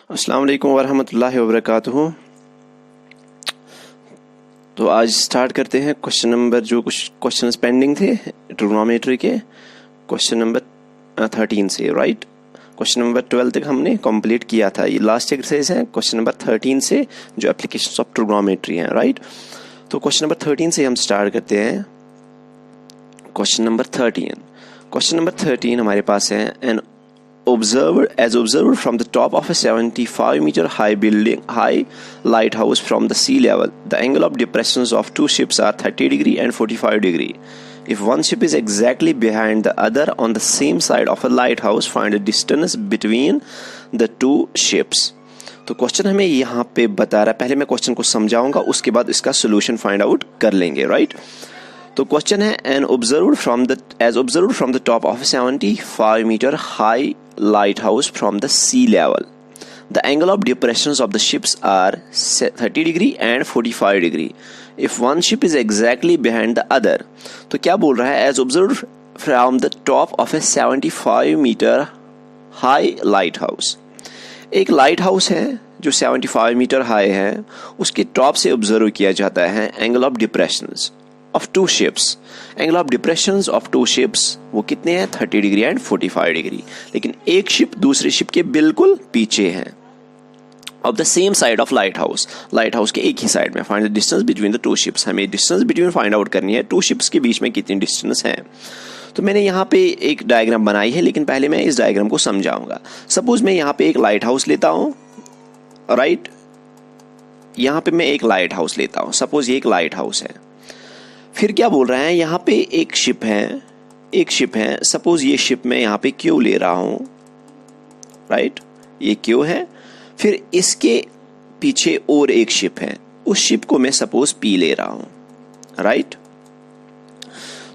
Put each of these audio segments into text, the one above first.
अस्सलाम वालेकुम वरहमतुल्लाहि वबरकातुहू। तो आज स्टार्ट करते हैं क्वेश्चन नंबर, जो कुछ क्वेश्चंस पेंडिंग थे ट्रिग्नोमेट्री के, क्वेश्चन नंबर 13 से। राइट, क्वेश्चन नंबर 12 तक हमने कंप्लीट किया था। ये लास्ट एक्सरसाइज है क्वेश्चन नंबर 13 से, जो एप्लीकेशंस ऑफ ट्रिग्नोमेट्री हैं। राइट, तो क्वेश्चन नंबर 13 से हम स्टार्ट करते हैं। क्वेश्चन नंबर 13 हमारे पास है N observed from the top of a 75-meter high lighthouse from the sea level. The angle of depressions of two ships are 30 degree and 45 degree. If one ship is exactly behind the other on the same side of a lighthouse, find the distance between the two ships. तो question हमें यहाँ पे बता रहा है। पहले मैं question को समझाऊंगा, उसके बाद इसका सोल्यूशन फाइंड आउट कर लेंगे। राइट, तो क्वेश्चन है as observed from the top of a 75-meter high lighthouse from the sea level, the angle of depressions of the ships are 30 degree and 45 degree. If one ship is exactly behind the other, तो क्या बोल रहा है? as observed from the top of a 75-meter high lighthouse. एक light house है जो 75 metre high है, उसके टॉप से ऑब्जर्व किया जाता है angle of depressions of two ships. Angle of depressions of two ships वो कितने हैं? 30 डिग्री एंड 45 डिग्री। लेकिन एक शिप दूसरे शिप के बिल्कुल पीछे है। Of the same side of light house के एक ही साइड में। Find the distance between the two ships. हमें डिस्टेंस बिटवीन फाइंड आउट करनी है, टू शिप्स के बीच में कितनी डिस्टेंस है। तो मैंने यहाँ पे एक डायग्राम बनाई है, लेकिन पहले मैं इस डायग्राम को समझाऊंगा। सपोज मैं यहाँ पे एक लाइट हाउस लेता हूँ। राइट, यहाँ पे मैं एक लाइट हाउस लेता हूँ। सपोज ये एक लाइट हाउस है। फिर क्या बोल रहे हैं? यहाँ पे एक शिप है। सपोज ये शिप मैं यहाँ पे क्यू ले रहा हूं। राइट, ये क्यू है। फिर इसके पीछे और एक शिप है, उस शिप को मैं सपोज पी ले रहा हूं। राइट,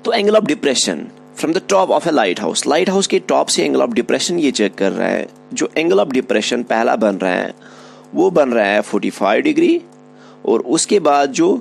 तो angle of depression from the top of A light house के टॉप से एंगल ऑफ डिप्रेशन ये चेक कर रहा है। जो एंगल ऑफ डिप्रेशन पहला बन रहा है वो बन रहा है 45 डिग्री, और उसके बाद जो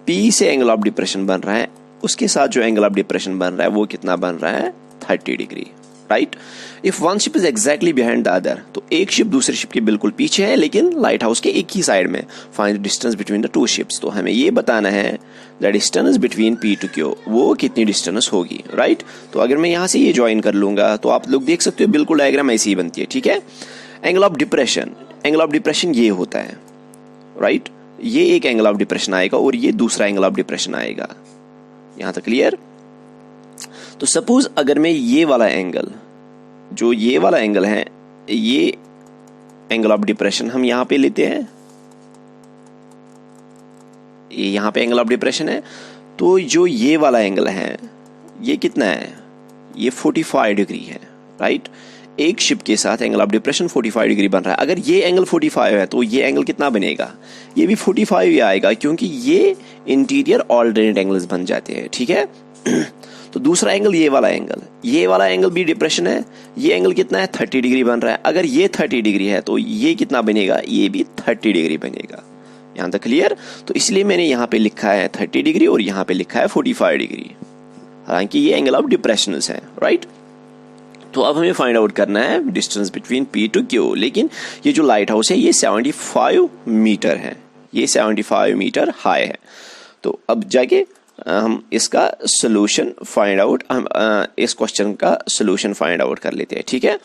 P से एंगल ऑफ डिप्रेशन बन रहा है उसके साथ जो एंगल ऑफ डिप्रेशन बन रहा है वो कितना बन रहा है? 30 degree. Right, if one ship is exactly behind the other, तो एक शिप दूसरे शिप के बिल्कुल पीछे है लेकिन लाइट हाउस के एक ही साइड में। Find the distance between the two ships. तो हमें ये बताना है the distance between P to Q, वो कितनी डिस्टेंस होगी। राइट, तो अगर मैं यहाँ से ये ज्वाइन कर लूंगा तो आप लोग देख सकते हो बिल्कुल डायग्राम ऐसी ही बनती है। ठीक है, एंगल ऑफ डिप्रेशन ये होता है। राइट, ये एक एंगल ऑफ डिप्रेशन आएगा और ये दूसरा एंगल ऑफ डिप्रेशन आएगा। यहां तक क्लियर? तो सपोज अगर मैं ये वाला एंगल है, ये एंगल ऑफ डिप्रेशन हम यहां पे लेते हैं, ये यहां पे एंगल ऑफ डिप्रेशन है। तो जो ये वाला एंगल है ये कितना है? ये 45 डिग्री है। राइट, एक शिप के साथ एंगल ऑफ डिप्रेशन 45 डिग्री बन रहा है। अगर ये एंगल 45 है तो ये एंगल कितना बनेगा? ये भी 45 ही आएगा, क्योंकि ये इंटीरियर ऑल्टरनेट एंगल्स बन जाते हैं। ठीक है, तो दूसरा एंगल ये वाला एंगल भी डिप्रेशन है। ये एंगल कितना है? 30 डिग्री बन रहा है। अगर ये 30 डिग्री है तो ये कितना बनेगा? ये भी 30 डिग्री बनेगा। यहां तक क्लियर? तो इसलिए मैंने यहाँ पे लिखा है 30 डिग्री और यहाँ पे लिखा है 45 डिग्री, हालांकि ये एंगल ऑफ डिप्रेशन है। राइट, तो अब हमें फाइंड आउट करना है distance between P to Q। लेकिन ये जो लाइट हाउस है ये 75 मीटर है, ये 75 मीटर हाई है। तो अब जाके हम इसका सोल्यूशन फाइंड आउट, इस क्वेश्चन का सोल्यूशन फाइंड आउट कर लेते हैं। ठीक है,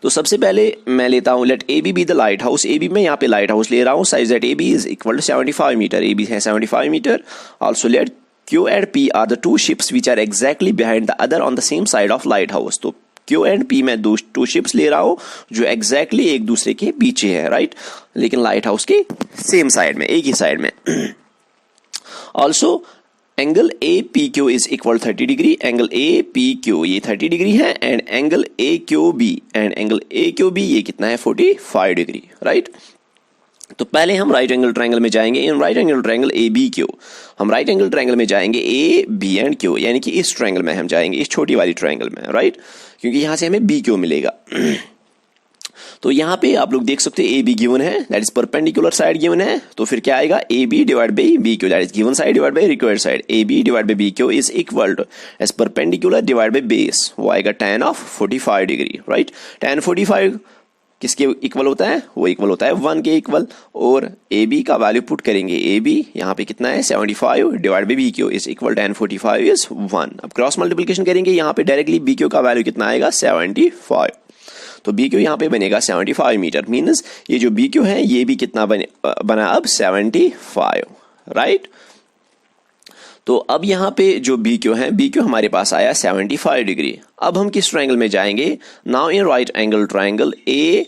तो सबसे पहले मैं लेता हूं let AB be the lighthouse. AB में यहाँ पे लाइट हाउस ले रहा हूँ। Says that AB is equal to 75 metre. AB है 75 metre. Also let Q and P are the two ships which are exactly behind the other on the same side of lighthouse. तो Q and P में to ships ले रहा हूं जो exactly एक दूसरे के पीछे है। राइट, लेकिन लाइट हाउस के सेम साइड में, एक ही साइड में। Also angle APQ is equal 30 degree. Angle APQ ये 30 डिग्री है, एंड एंगल AQB ये कितना है? 45 डिग्री। राइट, तो पहले हम राइट एंगल ट्रायंगल में जाएंगे। In right angle triangle ABQ, हम राइट एंगल ट्रायंगल में जाएंगे AB एंड Q, यानी कि इस ट्रायंगल में हम जाएंगे, इस छोटी वाली ट्रायंगल में। राइट, क्योंकि यहां से हमें BQ मिलेगा। तो यहाँ पे आप लोग देख सकते हैं AB गिवन है, that is perpendicular side given है। तो फिर क्या आएगा? AB divide by BQ, that is given side divide by required side. AB divide by BQ is equal to as perpendicular divide by base, वो आएगा tan of 45 degree. Right, tan 45 किसके equal होता है, वो इक्वल होता है 1 के equal. और ए बी का वैल्यू पुट करेंगे, ए बी यहाँ पे कितना है 75 divide by B Q is equal to 45 is 1। अब क्रॉस मल्टीप्लिकेशन करेंगे, यहाँ पे डायरेक्टली बी क्यू का वैल्यू कितना आएगा 75, तो बी क्यू यहाँ पे बनेगा 75 मीटर। मीन्स ये जो बी क्यू है ये भी कितना बना अब 75, राइट। तो अब यहाँ पे जो बी क्यू है, बी क्यू हमारे पास आया 75 डिग्री। अब हम किस ट्रायंगल में जाएंगे, now in right angle triangle A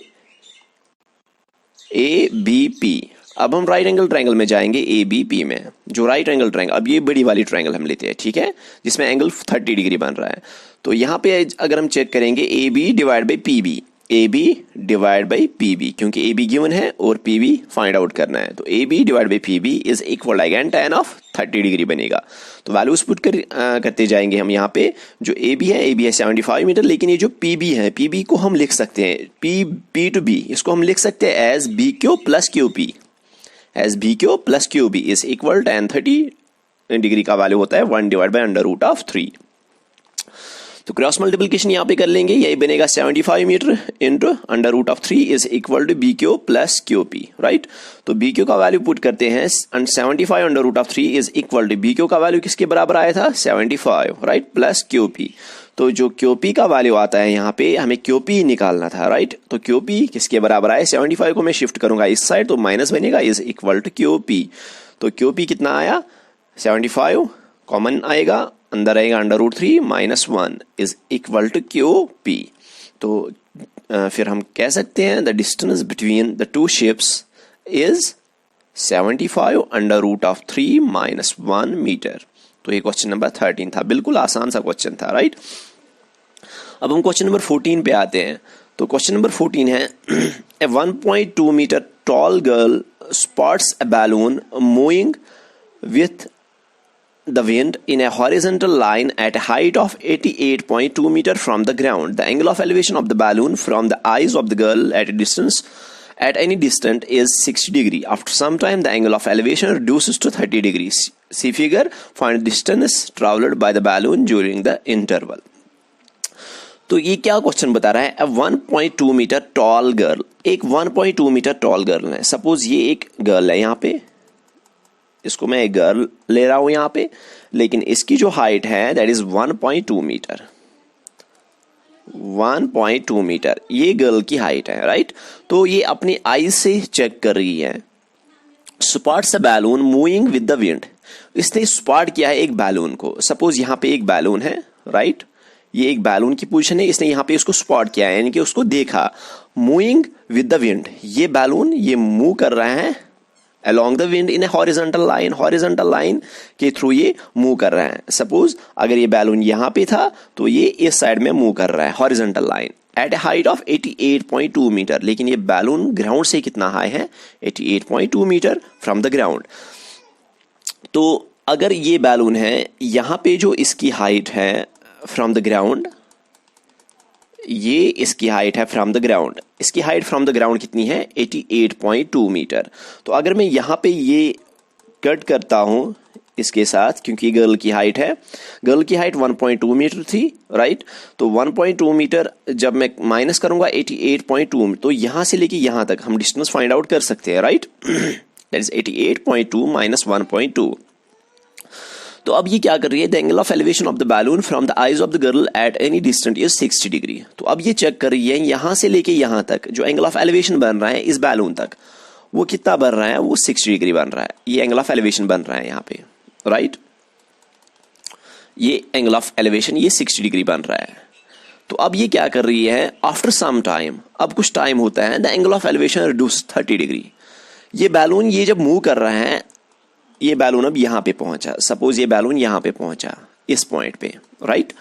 B P. अब हम राइट एंगल ट्रायंगल में जाएंगे ए बी पी में, जो राइट एंगल ट्रायंगल, अब ये बड़ी वाली ट्रायंगल हम लेते हैं, ठीक है, जिसमें एंगल 30 डिग्री बन रहा है। तो यहाँ पे अगर हम चेक करेंगे A B divide by P B, A B divide by P B, क्योंकि ए बी गिवन है और पी बी फाइंड आउट करना है, तो A B divide by P B is equal अगेन tan ऑफ 30 डिग्री बनेगा। तो वैल्यूज पुट करते जाएंगे हम। यहाँ पे जो ए बी है 75 मीटर, लेकिन ये जो पी बी है, पी बी को हम लिख सकते हैं पी टू बी, इसको हम लिख सकते हैं as B Q plus Q P, as B Q plus Q B is equal tan 30 degree का वैल्यू होता है 1 divide by under root of 3। तो क्रॉस मल्टीप्लिकेशन यहाँ पे कर लेंगे, यही बनेगा 75 meter into under root of 3 is equal to B Q plus Q P, right. तो बी क्यू का वैल्यू पुट करते हैं, 75 under root of 3 is equal to B Q का वैल्यू किसके बराबर आया था 75, राइट, प्लस क्यू पी। तो जो क्यू पी का वैल्यू आता है यहाँ पे हमें क्यू पी निकालना था, राइट। तो क्यू पी किसके बराबर आया, 75 को मैं शिफ्ट करूंगा इस साइड, तो माइनस बनेगा is equal to Q P. तो क्यू पी कितना आया 75, कॉमन आएगा, अंदर आएगा under root 3 minus 1 is equal to Q P. तो फिर हम कह सकते हैं the distance between the two ships is 75 under root of 3 minus 1 meter. तो ये क्वेश्चन नंबर 13 था, बिल्कुल आसान सा क्वेश्चन था, राइट। अब हम क्वेश्चन नंबर 14 पे आते हैं। तो क्वेश्चन नंबर 14 है a 1.2 metre tall girl spots a balloon moving with the wind in a horizontal line at a height of 88.2 meter from the ground. The angle of elevation of the balloon from the eyes of the girl at any distance is 60 degree. After some time, the angle of elevation reduces to 30 degrees. See figure. Find the distance traveled by the balloon during the interval. तो ये क्या question बता रहा है, 1.2 metre tall girl, एक 1.2 metre tall girl है। Suppose ये एक गर्ल है, यहाँ पे इसको मैं एक गर्ल ले रहा हूं यहाँ पे, लेकिन इसकी जो हाइट है दैट इज 1.2 मीटर, 1.2 मीटर ये गर्ल की हाइट है, राइट। तो ये अपनी आईज से चेक कर रही है। Spots a balloon moving with the wind, इसने स्पॉट किया है एक बैलून को। सपोज यहाँ पे एक बैलून है, राइट, ये एक बैलून की पोजीशन है, इसने यहाँ पे इसको स्पॉट किया है, यानी कि उसको देखा। मूविंग विद द विंड, ये बैलून ये मूव कर रहा है along the wind in a horizontal line, horizontal line के थ्रू ये मूव कर रहा है। सपोज अगर ये बैलून यहाँ पे था तो ये इस साइड में मूव कर रहा है, horizontal line at a height of 88.2 metre, लेकिन ये बैलून ग्राउंड से कितना हाई है 88.2 मीटर फ्रॉम द ग्राउंड। तो अगर ये बैलून है, यहाँ पे जो इसकी हाइट है फ्रॉम द ग्राउंड, ये इसकी हाइट है फ्रॉम द ग्राउंड, इसकी हाइट फ्रॉम द ग्राउंड कितनी है 88.2 मीटर। तो अगर मैं यहाँ पे ये कट करता हूँ इसके साथ, क्योंकि गर्ल की हाइट है, गर्ल की हाइट 1.2 मीटर थी, राइट। तो 1.2 मीटर जब मैं माइनस करूंगा 88.2, तो यहाँ से लेके यहाँ तक हम डिस्टेंस फाइंड आउट कर सकते हैं, राइट। That is 88.2 minus 1.2। तो अब ये क्या कर रही है, the angle of elevation of the balloon from the eyes of the girl at any distance is 60 degree. तो अब ये चेक कर रही है यहां से लेके यहां तक जो एंगल ऑफ एलिवेशन बन रहा है इस बैलून तक, वो कितना बन रहा है, वो 60 डिग्री बन रहा है। ये एंगल ऑफ एलिवेशन बन रहा है यहाँ पे, राइट, ये एंगल ऑफ एलिवेशन ये 60 डिग्री बन रहा है। तो अब ये क्या कर रही है, आफ्टर सम टाइम, अब कुछ टाइम होता है, the angle of elevation reduce 30 degree. ये बैलून ये जब मूव कर रहा है, ये बैलून अब यहाँ पे पहुंचा, सपोज ये बैलून यहाँ पे पहुंचा इस पॉइंट पे, राइट।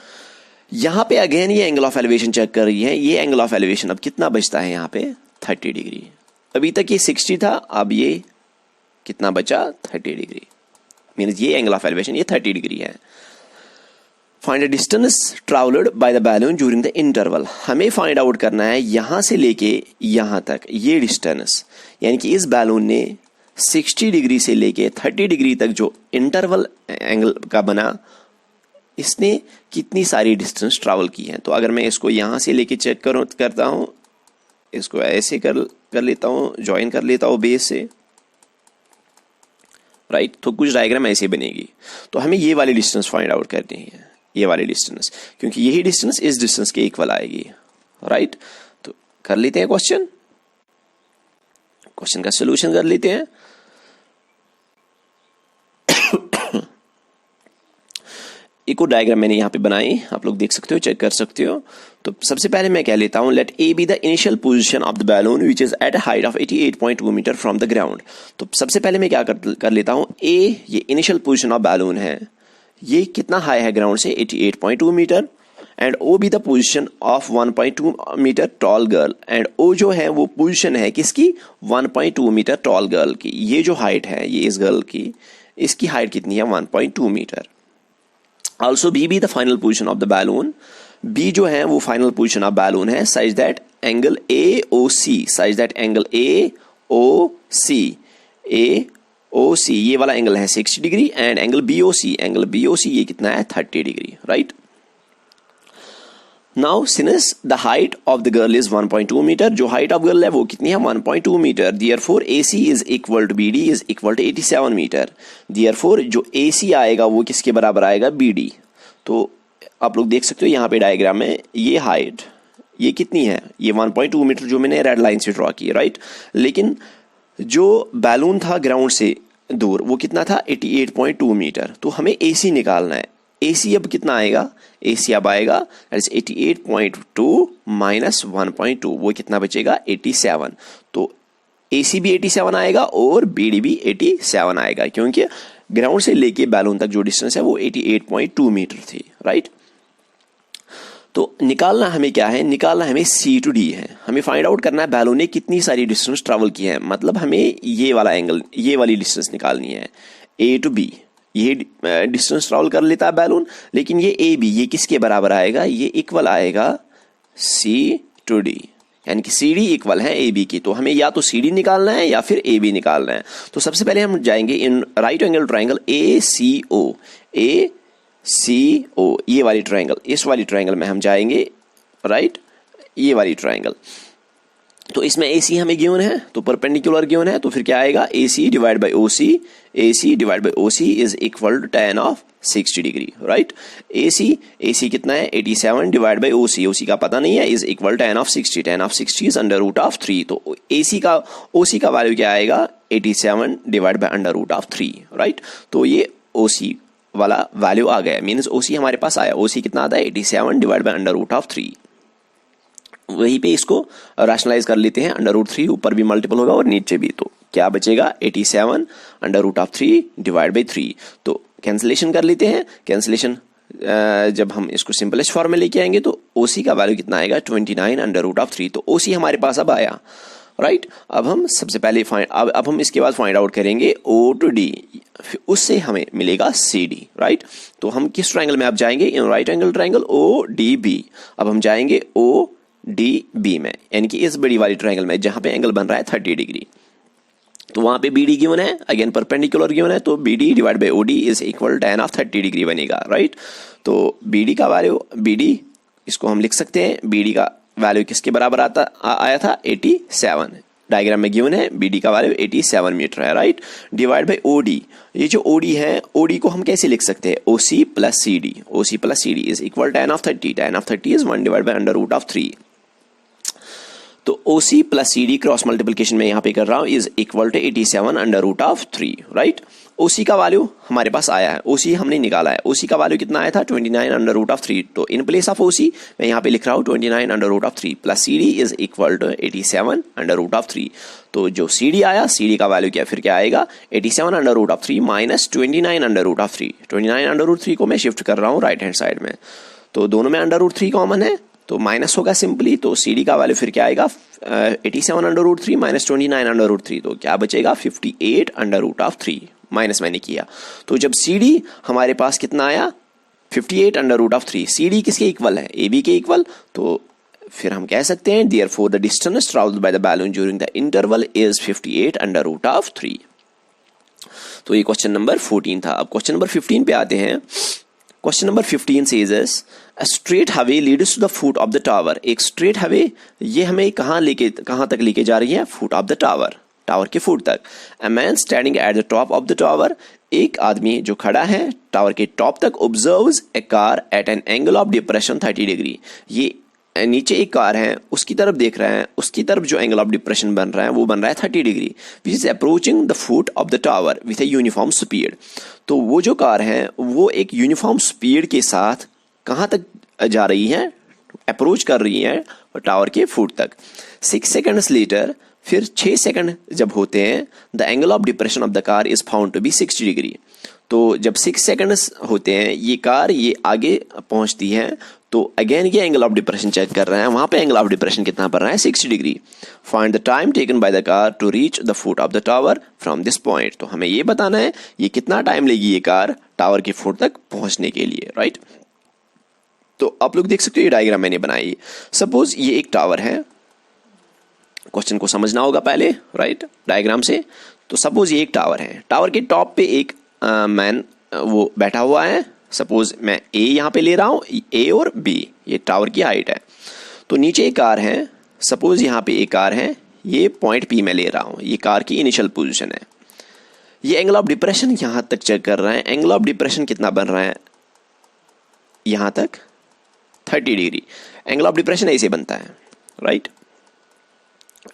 यहाँ पे अगेन ये एंगल ऑफ एलिवेशन चेक कर रही है, ये एंगल ऑफ एलिवेशन अब कितना बचता है यहाँ पे 30 डिग्री। अभी तक ये 60 था, अब ये कितना बचा 30 डिग्री, मीन्स ये एंगल ऑफ एलिवेशन ये 30 डिग्री है। Find the distance travelled by the balloon during the interval, हमें फाइंड आउट करना है यहां से लेके यहां तक ये डिस्टेंस, यानी कि इस बैलून ने 60 डिग्री से लेके 30 डिग्री तक जो इंटरवल एंगल का बना, इसने कितनी सारी डिस्टेंस ट्रैवल की है। तो अगर मैं इसको यहां से लेके चेक करता हूं, इसको ऐसे कर लेता हूँ, ज्वाइन कर लेता हूँ बेस से, राइट। तो कुछ डायग्राम ऐसे बनेगी। तो हमें ये वाली डिस्टेंस फाइंड आउट करनी है, ये वाली डिस्टेंस, क्योंकि यही डिस्टेंस इस डिस्टेंस के इक्वल आएगी, राइट। तो कर लेते हैं क्वेश्चन का सोल्यूशन कर लेते हैं। एक और डायग्राम मैंने यहाँ पे बनाई, आप लोग देख सकते हो, चेक कर सकते हो। तो सबसे पहले मैं कह लेता हूँ, let A B the initial position of the balloon which is at height of 88.2 meter from the ground. तो सबसे पहले मैं क्या कर लेता हूँ, ए ये इनिशियल पोजीशन ऑफ बैलून है, ये कितना हाई है ग्राउंड से, 88.2 metre, and O B the position of 1.2 metre tall girl, and O जो है वो पोजीशन है किसकी, 1.2 मीटर टॉल गर्ल की। ये जो हाइट है ये इस गर्ल की, इसकी हाइट कितनी है, 1.2 metre. Also B be the final position of the balloon, B जो है वो final position of balloon है, such that angle AOC, such that angle AOC ये वाला एंगल है 60 डिग्री, एंड एंगल BOC ये कितना है, 30 degree, right. Now since the height of the girl is 1.2 meter, जो हाइट ऑफ गर्ल है वो कितनी है, 1.2 meter. Therefore AC is equal to BD is equal to 87 meter. Therefore जो AC आएगा वो किसके बराबर आएगा, BD। तो आप लोग देख सकते हो यहाँ पे डायग्राम में, ये हाइट ये कितनी है, ये 1.2 मीटर जो मैंने रेड लाइन से ड्रॉ की, राइट। लेकिन जो बैलून था ग्राउंड से दूर वो कितना था, 88.2 मीटर। तो हमें AC निकालना है। AC अब कितना आएगा, AC अब आएगा 88.2 माइनस 1.2, वो कितना बचेगा, 87। तो AC भी 87 आएगा और BD भी 87 आएगा, क्योंकि ग्राउंड से लेके बैलून तक जो डिस्टेंस है वो 88.2 मीटर थी, राइट। तो निकालना हमें क्या है, निकालना हमें C to D है। हमें फाइंड आउट करना है बैलून ने कितनी सारी डिस्टेंस ट्रेवल की है, मतलब हमें ये वाला एंगल, ये वाली डिस्टेंस निकालनी है, A to B। ये डिस्टेंस ट्रेवल कर लेता है बैलून, लेकिन ये AB ये किसके बराबर आएगा, ये इक्वल आएगा C to D, यानी कि CD इक्वल है AB की। तो हमें या तो CD निकालना है या फिर AB निकालना है। तो सबसे पहले हम जाएंगे in right angle triangle ACO ये वाली ट्राइंगल, इस वाली ट्राइंगल में हम जाएंगे, राइट, ये वाली ट्राइंगल। तो इसमें AC हमें गिवन है, तो परपेंडिकुलर गिवन है, तो फिर क्या आएगा, AC divide by OC is equal to tan of 60 degree, right. AC कितना है, 87 डिवाइड बाई OC का पता नहीं है, is equal tan of 60 is under root of 3। तो OC का वैल्यू क्या आएगा, 87 divide by under root of 3, right. तो ये OC वाला वैल्यू आ गया, मीन्स OC हमारे पास आया। OC कितना आता है, 87 divide by under root of 3। वहीं पे इसको रैशनलाइज कर लेते हैं, अंडर रूट 3 ऊपर भी मल्टीपल होगा और नीचे भी, तो क्या बचेगा, 87 under root of 3 divide by 3। तो कैंसिलेशन कर लेते हैं। कैंसिलेशन जब हम इसको सिंपलेस्ट फॉर्म में लेके आएंगे तो OC का वैल्यू कितना आएगा, 29 अंडर रूट ऑफ 3। तो OC हमारे पास अब आया, राइट। अब हम सबसे पहले अब हम इसके बाद फाइंड आउट करेंगे O to D, उससे हमें मिलेगा CD, राइट। तो हम किस ट्राइंगल में अब जाएंगे, in right angle triangle ODB। अब हम जाएंगे ODB में, यानी कि इस बड़ी वाली ट्राइंगल में जहां पे एंगल बन रहा है 30 डिग्री। तो वहां पे BD गिवन है, अगेन परपेंडिकुलर गिवन है, तो BD divide by OD is equal tan of 30 degree बनेगा, राइट। तो BD का वैल्यू, BD इसको हम लिख सकते हैं, BD का वैल्यू किसके बराबर आया था, 87। डायग्राम में गिवन है BD का वैल्यू 87 मीटर है, राइट। डिवाइड बाई OD, ये जो OD है, OD को हम कैसे लिख सकते हैं, OC plus CD is equal tan of 30 is 1 divide by under root of 3। तो OC plus CD cross multiplication में यहाँ पे कर रहा हूँ, is equal to 87 under root of 3, right. OC का वैल्यू हमारे पास आया है, OC हमने निकाला है। OC का वैल्यू कितना आया था, 29 अंडर रूट ऑफ 3। तो इन प्लेस ऑफ OC मैं यहाँ पे लिख रहा हूँ 29 under root of 3 plus CD is equal to 87 under root of 3। तो जो CD आया, CD का वैल्यू क्या, फिर क्या आएगा, 87 under root of 3 minus 29 under root of 3। 29 under root 3 को मैं शिफ्ट कर रहा हूँ राइट हैंड साइड में, तो दोनों में अंडर रूट 3 कॉमन है, तो माइनस होगा सिंपली। तो CD का वैल्यू फिर क्या आएगा, 87 under root 3 minus 29 under root 3, तो क्या बचेगा, 58 अंडर रूट ऑफ 3, माइनस मैंने किया। तो जब CD हमारे पास कितना आया, 58 अंडर रूट ऑफ 3, CD किसके इक्वल है, AB के इक्वल। तो फिर हम कह सकते हैं therefore the distance travelled by the balloon during the interval is 58 under root of 3। तो ये क्वेश्चन नंबर 14 था। अब क्वेश्चन नंबर 15 पे आते हैं। Question number 15 says a straight highway leads to the foot of the tower. एक straight highway ये हमें कहाँ तक लेके जा रही है? Foot of the tower, tower के फुट तक। A man standing at the top of the tower, एक आदमी जो खड़ा है टावर के टॉप तक, observes a car at an angle of depression 30 degree. ये नीचे एक कार है, उसकी तरफ देख रहे हैं, उसकी तरफ जो एंगल ऑफ डिप्रेशन बन रहा है वो बन रहा है 30 degree, which is approaching the foot of the tower with a uniform speed. तो वो जो कार है वो एक यूनिफॉर्म स्पीड के साथ कहाँ तक जा रही है? अप्रोच कर रही है टावर के फुट तक। 6 सेकंड्स लेटर, फिर 6 सेकंड जब होते हैं, the angle of depression of the car is found to be 60 degree. तो जब 6 सेकंड्स होते हैं, ये कार ये आगे पहुंचती है, तो अगेन ये एंगल ऑफ डिप्रेशन चेक कर रहे हैं, वहां पे एंगल ऑफ डिप्रेशन कितना बन रहा है? 60 degree. Find the time taken by the car to reach the foot of the tower from this point. तो हमें ये बताना है ये कितना टाइम लेगी ये कार टावर के फुट तक पहुंचने के लिए, राइट। तो आप लोग देख सकते हो ये डायग्राम मैंने बनाई। सपोज ये एक टावर है, क्वेश्चन को समझना होगा पहले, राइट, डायग्राम से। तो सपोज ये एक टावर है, टावर के टॉप पे एक मैन वो बैठा हुआ है। सपोज मैं ए यहाँ पे ले रहा हूँ, ए और बी, ये टावर की हाइट है। तो नीचे एक कार है, सपोज यहाँ पे एक कार है, ये पॉइंट पी में ले रहा हूँ, ये कार की इनिशियल पोजीशन है। ये एंगल ऑफ डिप्रेशन यहाँ तक चेक कर रहा है, एंगल ऑफ डिप्रेशन कितना बन रहा है यहाँ तक? 30 डिग्री। एंगल ऑफ डिप्रेशन ऐसे बनता है, राइट।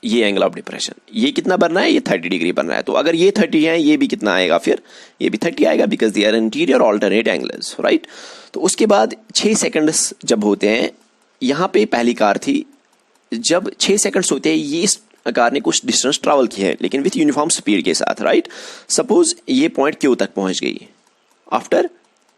ये एंगल ऑफ डिप्रेशन ये कितना बन रहा है? ये 30 डिग्री बन रहा है। तो अगर ये 30 है, ये भी कितना आएगा? फिर ये भी 30 आएगा, because they are interior alternate angles, right. तो उसके बाद 6 सेकंड्स जब होते हैं, यहाँ पे पहली कार थी, जब 6 सेकंड्स होते हैं ये इस कार ने कुछ डिस्टेंस ट्रैवल की है, लेकिन विथ यूनिफॉर्म स्पीड के साथ, राइट। सपोज ये पॉइंट क्यू तक पहुंच गई after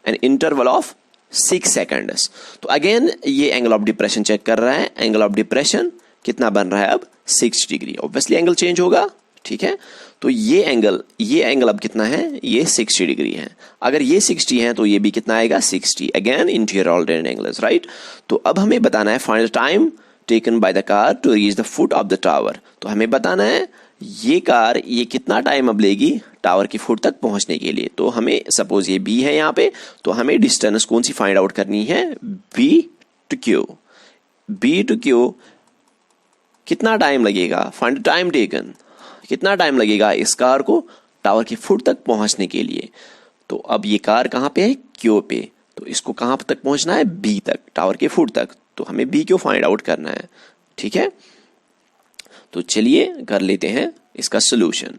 an interval of 6 seconds. तो अगेन ये एंगल ऑफ डिप्रेशन चेक कर रहा है, एंगल ऑफ डिप्रेशन कितना बन रहा है अब? 60 डिग्री। ऑब्वियसली एंगल चेंज होगा, ठीक है। तो ये एंगल अब कितना है? ये 60 डिग्री है। अगर ये 60 है तो ये भी कितना आएगा? 60। Again interior alternate angles, right. तो अब हमें बताना है find the time taken by the car to reach the foot of the tower. तो हमें बताना है ये कार ये कितना टाइम अब लेगी टावर की फुट तक पहुंचने के लिए। तो हमें सपोज ये बी है यहाँ पे, तो हमें डिस्टेंस कौन सी फाइंड आउट करनी है? B to Q. B to Q कितना टाइम लगेगा? फाइंड टाइम टेकन, कितना टाइम लगेगा इस कार को टावर की फुट तक पहुंचने के लिए। तो अब ये कार कहाँ पे है? क्यू पे। तो इसको कहाँ तक पहुंचना है? बी तक, टावर के फुट तक। तो हमें बी क्यू फाइंड आउट करना है, ठीक है। तो चलिए कर लेते हैं इसका सोल्यूशन।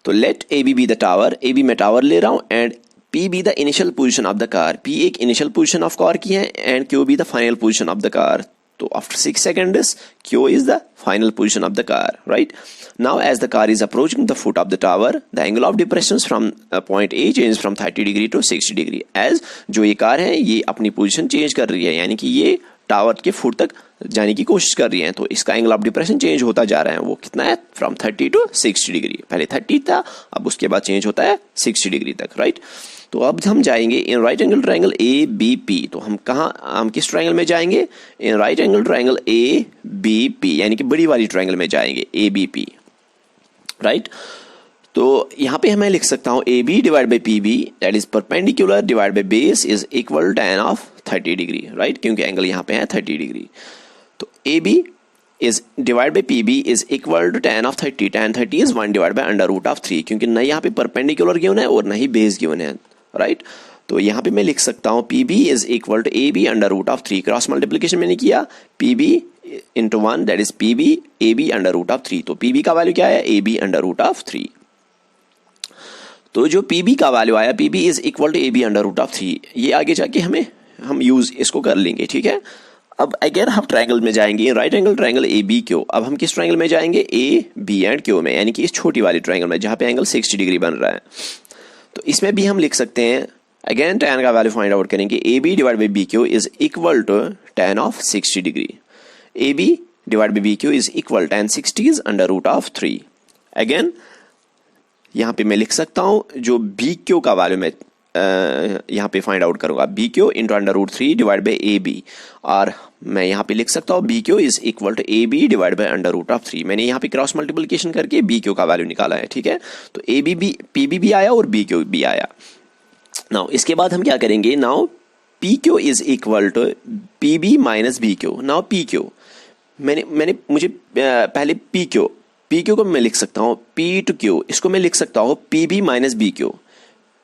तो let A B the tower, A B मैं टावर ले रहा हूं, and P be the initial position of the car. P एक इनिशियल पोजीशन ऑफ कार की है, and Q be the final position of the car. So after 6 seconds, Q is the final position of the car, right? Now as the car is approaching the foot of the tower, the angle of depression from point A changes from 30 degree to 60 degree. As जो ये car है ये अपनी position change कर रही है, यानी कि ये टावर के फुट तक जाने की कोशिश कर रही है, तो इसका एंगल ऑफ डिप्रेशन चेंज होता जा रहा है। वो कितना है? From 30 to 60 degree. पहले 30 था, अब उसके बाद चेंज होता है 60 डिग्री तक, राइट। तो अब हम जाएंगे in right angle triangle A B P. तो हम किस ट्रायंगल में जाएंगे? In right angle triangle A B P, यानी कि बड़ी वाली ट्रायंगल में जाएंगे, ए बी पी, राइट। तो यहाँ पे मैं लिख सकता हूँ A B divide by P B, that is perpendicular divide by base is equal tan of 30 degree, right, क्योंकि एंगल यहाँ पे है 30 डिग्री। तो A B is divided by PB is equal to tan of 30. Tan 30 is 1 divided by under root of 3, क्योंकि न यहाँ पे perpendicular given है और न ही बेस गिवन है, राइट। तो यहाँ पे मैं लिख सकता हूँ PB is equal to AB under root of 3. Cross multiplication मैंने किया, PB into 1 that is PB AB under root of 3. तो PB का वैल्यू क्या है? AB under root of 3. तो जो PB का वैल्यू आया, PB is equal to AB under root of 3, ये आगे जाके हम यूज इसको कर लेंगे, ठीक है। अब अगेन हम ट्रायंगल में जाएंगे, right angle triangle A B Q. अब हम किस ट्रायंगल में जाएंगे? ए बी एंड क्यू में, यानी कि इस छोटी वाली ट्रायंगल में जहां पे एंगल 60 डिग्री बन रहा है। तो इसमें भी हम लिख सकते हैं, अगेन tan का वैल्यू फाइंड आउट करेंगे, A B divide by B Q is equal to tan of 60 degree. A B divide by B Q is equal tan 60 is under root of 3। Again यहाँ पे मैं लिख सकता हूँ जो B Q का value मैं यहाँ पे फाइंड आउट करूंगा, B Q into under root 3 divide by A B, और मैं यहाँ पे लिख सकता हूँ B Q is equal to A B divide by under root of 3। मैंने यहाँ पे क्रॉस मल्टीप्लिकेशन करके बी क्यू का वैल्यू निकाला है, ठीक है। तो A B B P B भी आया और बी क्यू भी आया। नाउ इसके बाद हम क्या करेंगे? Now P Q is equal to P B minus B Q. Now P Q मुझे पहले पी क्यू को मैं लिख सकता हूँ पी टू क्यू, इसको मैं लिख सकता हूँ P B minus B Q,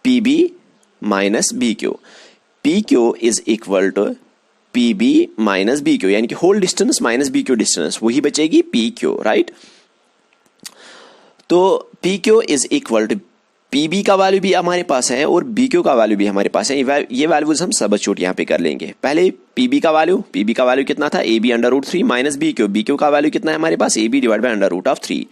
P B minus B Q. P Q is equal to P B minus B Q, यानी कि whole distance minus B Q distance, वही बचेगी पी क्यू, राइट। तो P Q is equal to P B का value भी हमारे पास है और बी क्यू का वैल्यू भी हमारे पास है। ये वैल्यूज हम सबस्टिट्यूट यहाँ पे कर लेंगे। पहले पी बी का वैल्यू कितना था, A B under root 3 minus B Q का वैल्यू कितना है हमारे पास, A B divide by under root of 3।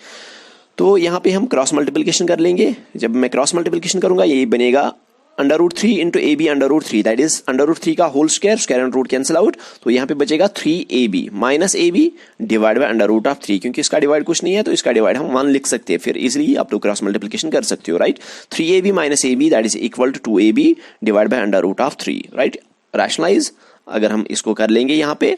तो यहाँ पे हम क्रॉस मल्टीप्लिकेशन कर लेंगे। जब मैं क्रॉस मल्टीप्लिकेशन करूंगा ये बनेगा under root 3 into A B under root 3, that is under root 3 का whole square and root cancel out, तो यहाँ पे बचेगा 3ab minus A B divide by under root of 3, क्योंकि इसका डिवाइड कुछ नहीं है तो इसका डिवाइड हम 1 लिख सकते हैं, फिर इजिली आप लोग क्रॉस मल्टीप्लिकेशन कर सकते हो, right. 3ab minus A B that is equal to 2ab divide by under root of 3, right. Rationalise अगर हम इसको कर लेंगे यहाँ पे,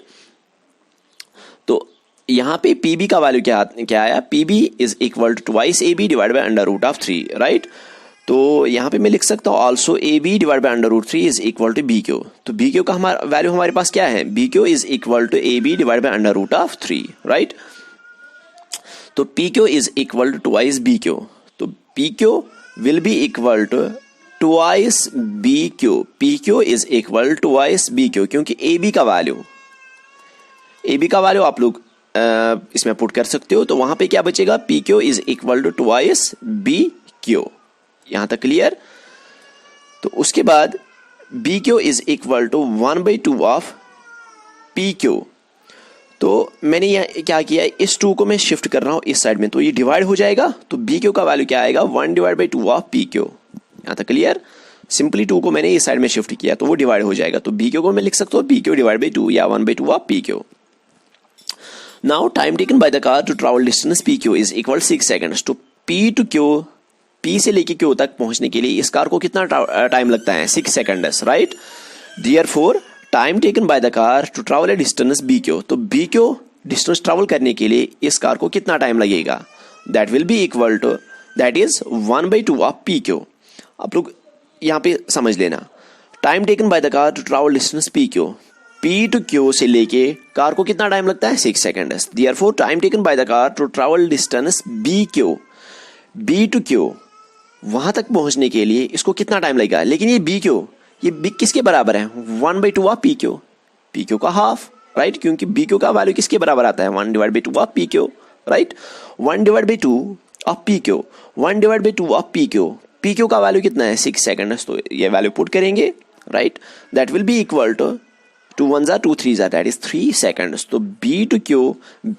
तो यहाँ पे pb का वैल्यू क्या आया, pb is equal to twice A B divide by under root of 3, right. तो यहाँ पे मैं लिख सकता हूँ also A B divide by under root 3 is equal to B Q. तो बी क्यू का वैल्यू हमारे पास क्या है, B Q is equal to A B divide by under root of 3, right. तो P Q is equal to twice B Q, तो P Q will be equal to twice B Q, P Q is equal to twice B Q, क्योंकि A B का value आप लोग इसमें put कर सकते हो। तो वहां पे क्या बचेगा, P Q is equal to twice B Q, यहां तक क्लियर। तो उसके बाद B Q is equal to 1/2 of P Q. तो मैंने यहाँ क्या किया है, इस 2 को मैं शिफ्ट कर रहा हूं इस साइड में, तो ये डिवाइड हो जाएगा, तो बी क्यू का वैल्यू क्या आएगा, 1/2 ऑफ पी क्यू, यहां तक क्लियर। सिंपली 2 को मैंने इस साइड में शिफ्ट किया तो वो डिवाइड हो जाएगा, तो बी क्यू को मैं लिख सकता हूँ पी क्यू डिवाइड बाई 2 या 1/2 of P Q. Now time taken by the car to travel distance P Q is equal 6 seconds. तो पी टू क्यू, पी से लेके क्यू तक पहुंचने के लिए इस कार को कितना टाइम लगता है, 6 seconds, right. Therefore time taken by the car to travel a distance B Q, तो बी क्यू डिस्टेंस ट्रैवल करने के लिए इस कार को कितना टाइम लगेगा, that will be equal to that is 1/2 of P Q. आप लोग यहाँ पे समझ लेना, time taken by the car to travel distance P Q, P to Q से लेके कार को कितना टाइम लगता है, 6 seconds. Therefore time taken by the car to travel distance B Q, B to Q वहां तक पहुंचने के लिए इसको कितना टाइम लगेगा। लेकिन ये बी किसके बराबर है, 1/2 ऑफ पी क्यू का हाफ, राइट, क्योंकि बी क्यू का वैल्यू किसके बराबर आता है, 1/2 of P Q, right. 1/2 of P Q, 1/2 of P Q का वैल्यू कितना है, 6 सेकंड, तो ये वैल्यू पुट करेंगे, right. That will be equal to 2 1s are 2 3s are that is 3 seconds। तो B to Q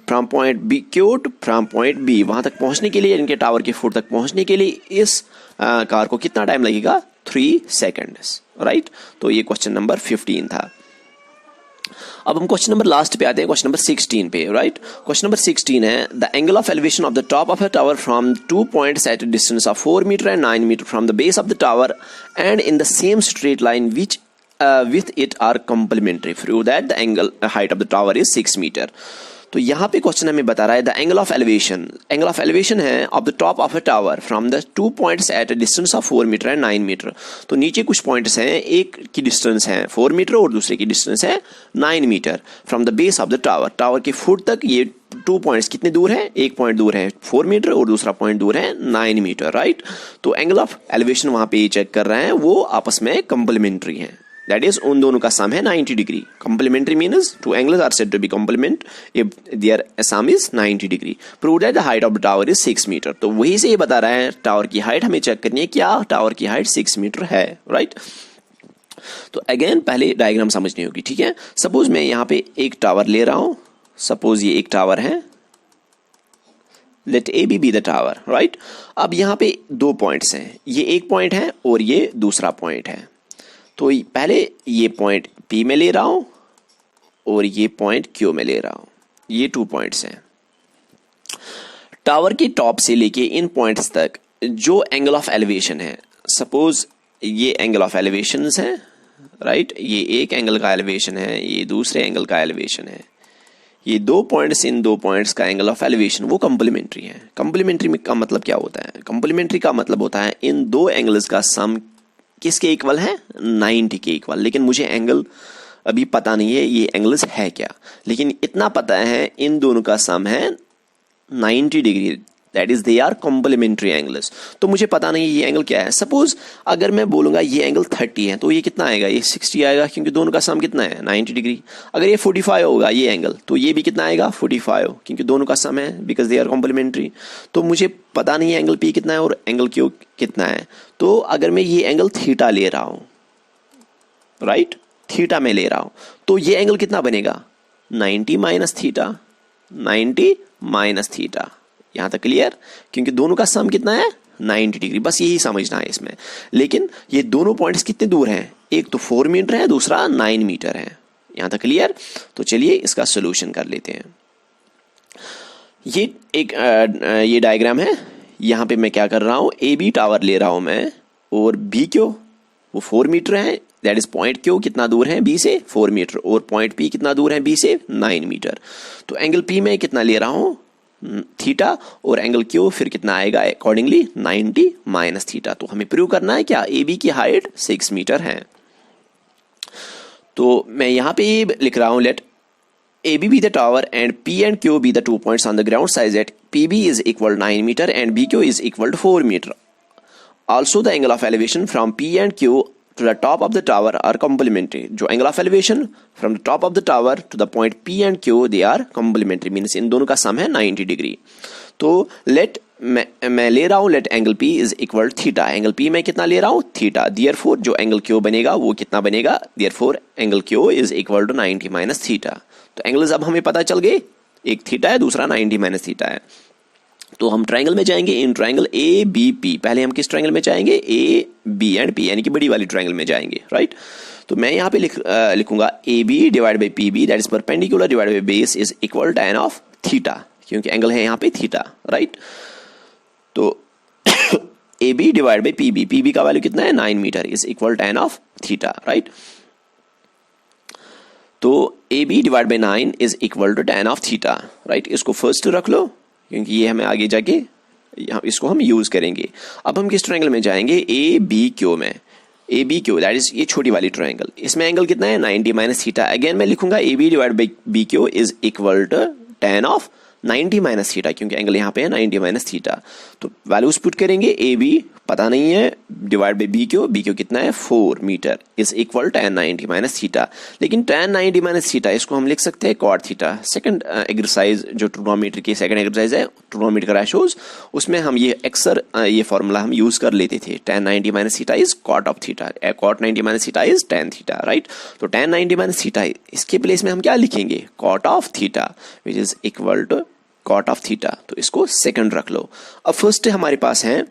from point B Q to from point B वहां तक पहुंचने के लिए, इनके टावर के फुट तक पहुंचने के लिए इस कार को कितना टाइम लगेगा, 3 seconds, राइट। तो ये क्वेश्चन नंबर 15 था। अब हम क्वेश्चन नंबर लास्ट पे आते हैं, क्वेश्चन नंबर 16 पे, राइट। क्वेश्चन नंबर 16 है, the angle of elevation of the top of a tower from 2 points at a distance of 4 meter and 9 meter from the base of the tower and in the same straight line which with it are complementary, prove that the angle height of the tower is 6 meter। तो यहाँ पे question हमें बता रहा है the angle of elevation है of the top of a tower from the 2 points at a distance of 4 meter and 9 meter। तो नीचे कुछ पॉइंट्स हैं, एक की डिस्टेंस है 4 मीटर और दूसरे की डिस्टेंस है 9 metre from the base of the tower के फुट तक। ये 2 पॉइंट्स कितने दूर है, एक पॉइंट दूर है 4 मीटर और दूसरा पॉइंट दूर है 9 मीटर, राइट। तो एंगल ऑफ एलिवेशन वहां पे चेक कर रहे हैं, वो आपस में कंप्लीमेंट्री है, that is उन दोनों का सम है 90 degree. complementary means two angles are said to be complement if their sum is 90 degree. prove that the height of the tower is 6 metre. तो वही से ये बता रहा है टावर की हाइट हमें चेक करनी है, क्या टावर की हाइट 6 मीटर है, राइट। तो अगेन पहले डायग्राम समझनी होगी, ठीक है। सपोज मैं यहाँ पे एक टावर ले रहा हूं, सपोज ये एक टावर है, let A B the tower, right. अब यहाँ पे 2 पॉइंट्स हैं, ये एक पॉइंट है और ये दूसरा पॉइंट है। तो पहले ये पॉइंट P में ले रहा हूं और ये पॉइंट Q में ले रहा हूं, ये 2 पॉइंट्स हैं। टावर के टॉप से लेके इन पॉइंट्स तक जो एंगल ऑफ एलिवेशन है, सपोज ये एंगल ऑफ एलिवेशन है, राइट। ये एक एंगल का एलिवेशन है, ये दूसरे एंगल का एलिवेशन है। ये 2 पॉइंट्स, इन 2 पॉइंट्स का एंगल ऑफ एलिवेशन वो कंप्लीमेंट्री है। कंप्लीमेंट्री का मतलब क्या होता है, कंप्लीमेंट्री का मतलब होता है इन 2 एंगल्स का सम किसके इक्वल है, 90 के इक्वल। लेकिन मुझे एंगल अभी पता नहीं है ये एंगल्स है क्या, लेकिन इतना पता है इन दोनों का सम है 90 degree, that is they are complementary angles. तो मुझे पता नहीं ये एंगल क्या है। सपोज अगर मैं बोलूंगा ये एंगल 30 है तो ये कितना आएगा, ये 60 आएगा, क्योंकि दोनों का सम कितना है 90 डिग्री। अगर ये 45 होगा ये एंगल, तो ये भी कितना आएगा 45, क्योंकि दोनों का सम है, बिकॉज दे आर कॉम्प्लीमेंट्री। तो मुझे पता नहीं है एंगल पी कितना है और एंगल क्यू कितना है। तो अगर मैं ये एंगल थीटा ले रहा हूं, राइट, थीटा में ले रहा हूं, तो ये एंगल कितना बनेगा 90 माइनस थीटा, 90 माइनस थीटा। यहां तक क्लियर, क्योंकि दोनों का सम कितना है 90 डिग्री, बस यही समझना है इसमें। लेकिन ये दोनों पॉइंट्स कितने दूर हैं, एक तो 4 मीटर है, दूसरा 9 मीटर है। यहां तक क्लियर। तो चलिए इसका सोल्यूशन कर लेते हैं। ये डायग्राम है। यहां पे मैं क्या कर रहा हूं, ए बी टावर ले रहा हूं मैं, और बी क्यू वो 4 मीटर है, दैट इज पॉइंट क्यू कितना दूर है बी से 4 मीटर, और पॉइंट पी कितना दूर है बी से 9 मीटर। तो एंगल पी में कितना ले रहा हूं थीटा, और एंगल क्यू फिर कितना आएगा अकॉर्डिंगली 90 माइनस थीटा। तो हमें प्रूव करना है क्या, ए बी की हाइट 6 मीटर है। तो मैं यहां पे लिख रहा हूं, let A B the tower and P and Q be the 2 points on the ground size at P B is equal 9 metre and B Q is equal to 4 metre. Also the angle of elevation from P and Q to the top of the tower are complementary. जो angle of elevation from the top of the tower to the point P and Q they are complementary, means इन दोनों का sum है 90 degree. तो let मैं ले रहा हूं let angle P is equal theta, angle P मैं कितना ले रहा हूं थीटा, therefore जो एंगल Q बनेगा वो कितना बनेगा, therefore angle Q is equal to 90 minus theta. तो एंगल्स अब हमें पता चल गए, एक थीटा है दूसरा 90 माइनस थीटा है। तो हम ट्रायंगल में जाएंगे, in triangle A B P. पहले हम किस ट्रायंगल में जाएंगे, ए बी एंड पी, यानी कि बड़ी वाली ट्रायंगल में जाएंगे, राइट। तो मैं यहाँ पे लिखूंगा A B divide by P B that is perpendicular divide by base is equal tan of theta, क्योंकि एंगल है यहाँ पे थीटा, राइट। तो A B divide by P B का वैल्यू कितना है 9 metre is equal tan of theta, right. तो A B divide by 9 is equal to tan of theta, right. इसको फर्स्ट रख लो, क्योंकि ये हमें आगे जाके इसको हम यूज करेंगे। अब हम किस ट्रायंगल में जाएंगे, ए बी क्यू में। A B Q that is ये छोटी वाली ट्रायंगल, इसमें एंगल कितना है 90 माइनस थीटा। अगेन मैं लिखूंगा A B divide by B Q is equal to tan of 90 minus theta, क्योंकि एंगल यहाँ पे है 90 माइनस थीटा। तो वैल्यूज पुट करेंगे, ए बी पता नहीं है डिवाइड बाई बी क्यू कितना है 4 metre is equal tan 90 minus theta. लेकिन tan 90 माइनस थीटा इसको हम लिख सकते हैं cot थीटा। सेकंड एक्सरसाइज जो ट्रिग्नोमेट्री की सेकंड एक्सरसाइज है ट्रिग्नोमेट्री का रेशोज, उसमें हम ये अक्सर ये फॉर्मूला हम यूज कर लेते थे, tan 90 minus theta is cot of theta, cot 90 minus theta is tan theta, right. तो tan 90 माइनस थीटा इसके प्लेस में हम क्या लिखेंगे, cot of theta which is equal to cot of theta. तो इसको सेकंड रख लो। अब फर्स्ट हमारे पास है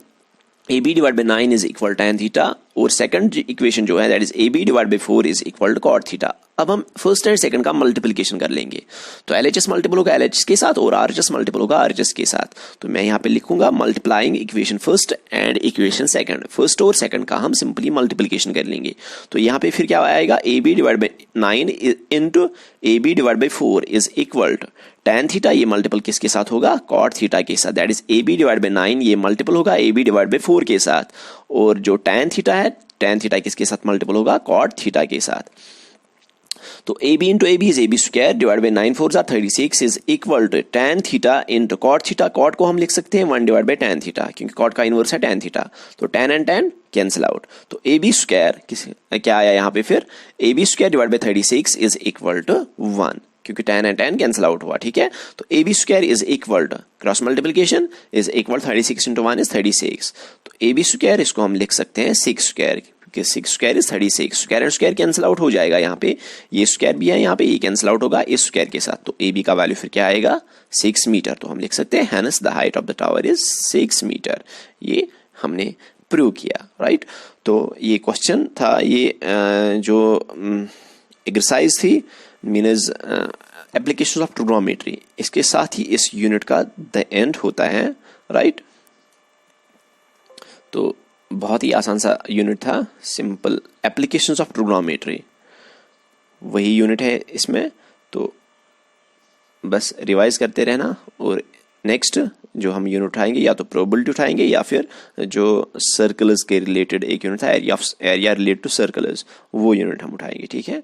A B divide by 9 is equal tan theta, और सेकंड इक्वेशन जो है that is A B divide by 4 is equal to cot theta. अब हम फर्स्ट एंड सेकंड का मल्टीप्लिकेशन कर लेंगे, तो LHS मल्टीपल होगा LHS के साथ और RHS मल्टीपल होगा RHS के साथ। तो मैं यहाँ पे लिखूंगा multiplying equation first and equation second, first और सेकंड का हम सिंपली मल्टीप्लिकेशन कर लेंगे। तो यहाँ पे फिर क्या आएगा, A B divide by 9 into A B divide by 4 is equal to tan theta, ये मल्टीपल किसके साथ होगा cot थीटा के साथ, that is A B divide by 9 ये मल्टीपल होगा ए बी डिवाइड बाई 4 के साथ, और जो tan थीटा है tan थीटा किसके साथ मल्टीपल होगा cot थीटा के साथ। तो A B into A B is A B square divide by 9 4 36 is equal to tan theta into cot theta. cot को हम लिख सकते हैं 1 डिवाइड बाई tan थीटा, क्योंकि cot का इनवर्स है tan थीटा। तो tan and tan cancel out. तो ए बी स्क्वायर क्या आया यहाँ पे, फिर A B square divide by 36 is equal to 1, क्योंकि tan and tan cancel out हुआ, ठीक है। तो A B square is equal to cross multiplication is equal 36 into 1 is 36। तो ए बी स्क्वायर इसको हम लिख सकते हैं 6 स्क्वायर, क्योंकि 6 square is 36, square and square cancel out हो जाएगा, यहाँ पे ये स्क्वायर भी है, यहाँ पे ये कैंसिल आउट होगा इस स्क्वायर के साथ। तो ए बी का वैल्यू फिर क्या आएगा 6 मीटर। तो हम लिख सकते हैं hence the height of the tower is 6 metre. ये हमने प्रूव किया, राइट। तो ये क्वेश्चन था, ये जो एक्सरसाइज थी मीन्स एप्लीकेशन ऑफ ट्रिग्नोमेट्री, इसके साथ ही इस यूनिट का द एंड होता है, राइट। तो बहुत ही आसान सा यूनिट था, सिंपल एप्लीकेशंस ऑफ ट्रिग्नोमेट्री वही यूनिट है इसमें। तो बस रिवाइज करते रहना और नेक्स्ट जो हम यूनिट उठाएंगे या तो प्रोबेबिलिटी उठाएंगे या फिर जो सर्कल्स के रिलेटेड एक यूनिट था, एरिया रिलेटेड टू सर्कल्स, वो यूनिट हम उठाएंगे। ठीक है।